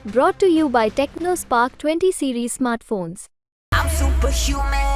Brought to you by TechnoSpark 20 series smartphones. I'm superhuman.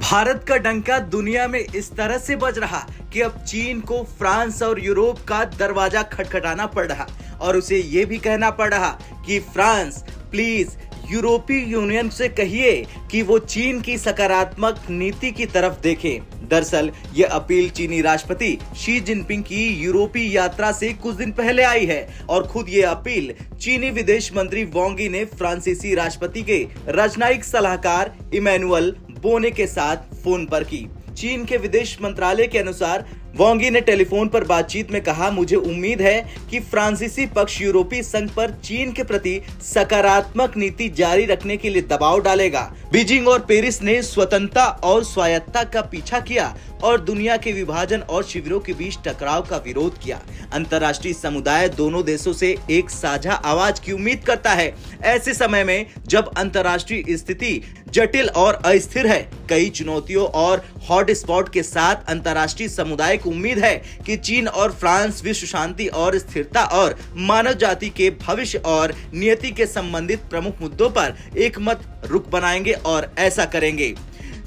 Bharat का डंका दुनिया में इस तरह से बज रहा कि अब चीन को फ्रांस और यूरोप का दरवाजा खटखटाना पड़ रहा और उसे ये भी कहना पड़ रहा कि फ्रांस प्लीज यूरोपीय यूनियन से कहिए कि वो चीन की सकारात्मक नीति की तरफ देखे। दरअसल ये अपील चीनी राष्ट्रपति शी जिनपिंग की यूरोपीय यात्रा से कुछ दिन पहले आई है और खुद ये अपील चीनी विदेश मंत्री वांग यी ने फ्रांसीसी राष्ट्रपति के राजनयिक सलाहकार इमैनुअल बोने के साथ फोन पर की। चीन के विदेश मंत्रालय के अनुसार वांग यी ने टेलीफोन पर बातचीत में कहा, मुझे उम्मीद है कि फ्रांसीसी पक्ष यूरोपीय संघ पर चीन के प्रति सकारात्मक नीति जारी रखने के लिए दबाव डालेगा। बीजिंग और पेरिस ने स्वतंत्रता और स्वायत्तता का पीछा किया और दुनिया के विभाजन और शिविरों के बीच टकराव का विरोध किया। अंतर्राष्ट्रीय समुदाय दोनों देशों से एक साझा आवाज की उम्मीद करता है। ऐसे समय में जब अंतर्राष्ट्रीय स्थिति जटिल और अस्थिर है, कई चुनौतियों और हॉटस्पॉट के साथ अंतर्राष्ट्रीय समुदाय को उम्मीद है कि चीन और फ्रांस विश्व शांति और स्थिरता और मानव जाति के भविष्य और नियति के संबंधित प्रमुख मुद्दों पर एक मत रुख बनाएंगे और ऐसा करेंगे।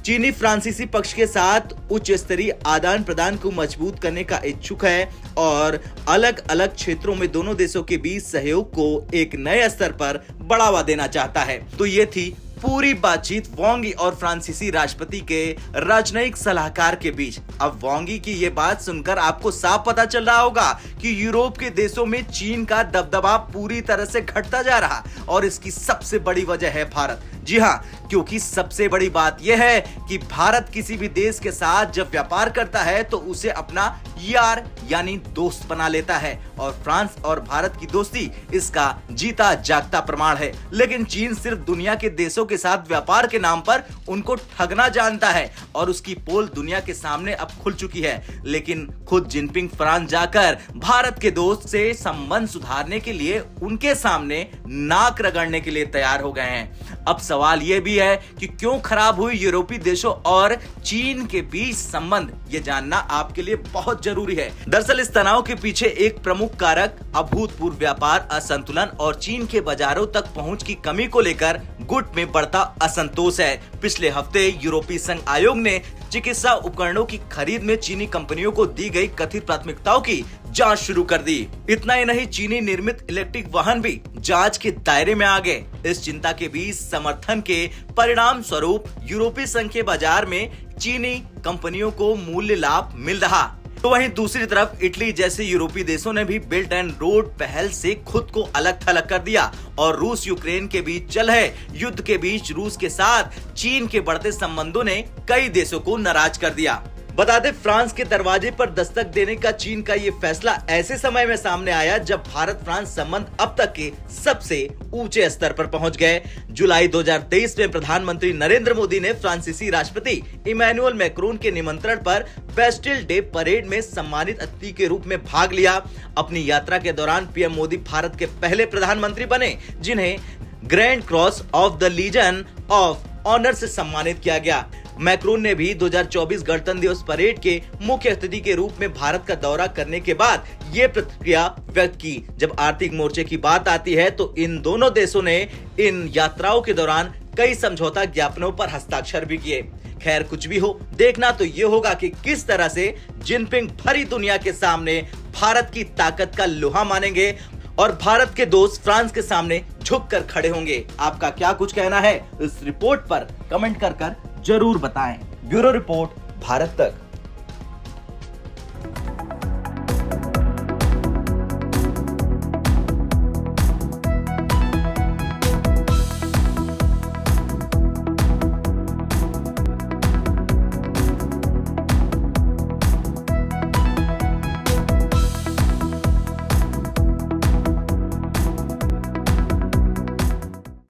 चीनी फ्रांसीसी पक्ष के साथ उच्च स्तरीय आदान प्रदान को मजबूत करने का इच्छुक है और अलग अलग क्षेत्रों में दोनों देशों के बीच सहयोग को एक नए स्तर पर बढ़ावा देना चाहता है। तो ये थी पूरी बातचीत वांग यी और फ्रांसीसी राष्ट्रपति के राजनयिक सलाहकार के बीच। अब वांग यी की ये बात सुनकर आपको साफ पता चल रहा होगा कि यूरोप के देशों में चीन का दबदबा पूरी तरह से घटता जा रहा और इसकी सबसे बड़ी वजह है भारत। जी हाँ, क्योंकि सबसे बड़ी बात यह है कि भारत किसी भी देश के साथ जब व्यापार करता है तो उसे अपना यार यानी दोस्त बना लेता है और फ्रांस और भारत की दोस्ती इसका जीता जागता प्रमाण है। लेकिन चीन सिर्फ दुनिया के देशों के साथ व्यापार के नाम पर उनको ठगना जानता है और उसकी पोल दुनिया के सामने अब खुल चुकी है। लेकिन खुद जिनपिंग फ्रांस जाकर भारत के दोस्त से संबंध सुधारने के लिए उनके सामने नाक रगड़ने के लिए तैयार हो गए हैं। अब सवाल यह भी है कि क्यों खराब हुई यूरोपीय देशों और चीन के बीच संबंध, ये जानना आपके लिए बहुत जरूरी है। दरअसल इस तनाव के पीछे एक प्रमुख कारक अभूतपूर्व व्यापार असंतुलन और चीन के बाजारों तक पहुंच की कमी को लेकर गुट में बढ़ता असंतोष है। पिछले हफ्ते यूरोपीय संघ आयोग ने चिकित्सा उपकरणों की खरीद में चीनी कंपनियों को दी गई कथित प्राथमिकताओं की जांच शुरू कर दी। इतना ही नहीं, चीनी निर्मित इलेक्ट्रिक वाहन भी जांच के दायरे में आ गए। इस चिंता के बीच समर्थन के परिणाम स्वरूप यूरोपीय संघ के बाजार में चीनी कंपनियों को मूल्य लाभ मिल रहा। तो वहीं दूसरी तरफ इटली जैसे यूरोपीय देशों ने भी बेल्ट एंड रोड पहल से खुद को अलग थलग कर दिया और रूस यूक्रेन के बीच चल रहे युद्ध के बीच रूस के साथ चीन के बढ़ते संबंधों ने कई देशों को नाराज कर दिया। बता दें, फ्रांस के दरवाजे पर दस्तक देने का चीन का ये फैसला ऐसे समय में सामने आया जब भारत फ्रांस संबंध अब तक के सबसे ऊंचे स्तर पर पहुंच गए। जुलाई 2023 में प्रधानमंत्री नरेंद्र मोदी ने फ्रांसीसी राष्ट्रपति इमैनुअल मैक्रोन के निमंत्रण पर बेस्टिल डे परेड में सम्मानित अतिथि के रूप में भाग लिया। अपनी यात्रा के दौरान पीएम मोदी भारत के पहले प्रधानमंत्री बने जिन्हें grand cross of the legion of honour से सम्मानित किया गया। मैक्रोन ने भी 2024 गणतंत्र दिवस परेड के मुख्य अतिथि के रूप में भारत का दौरा करने के बाद ये प्रतिक्रिया व्यक्त की। जब आर्थिक मोर्चे की बात आती है तो इन दोनों देशों ने इन यात्राओं के दौरान कई समझौता ज्ञापनों पर हस्ताक्षर भी किए। खैर, कुछ भी हो, देखना तो ये होगा कि किस तरह से जिनपिंग भरी दुनिया के सामने भारत की ताकत का लोहा मानेंगे और भारत के दोस्त फ्रांस के सामने झुककर खड़े होंगे। आपका क्या कुछ कहना है इस रिपोर्ट पर कमेंट कर जरूर बताएं। ब्यूरो रिपोर्ट, भारत तक।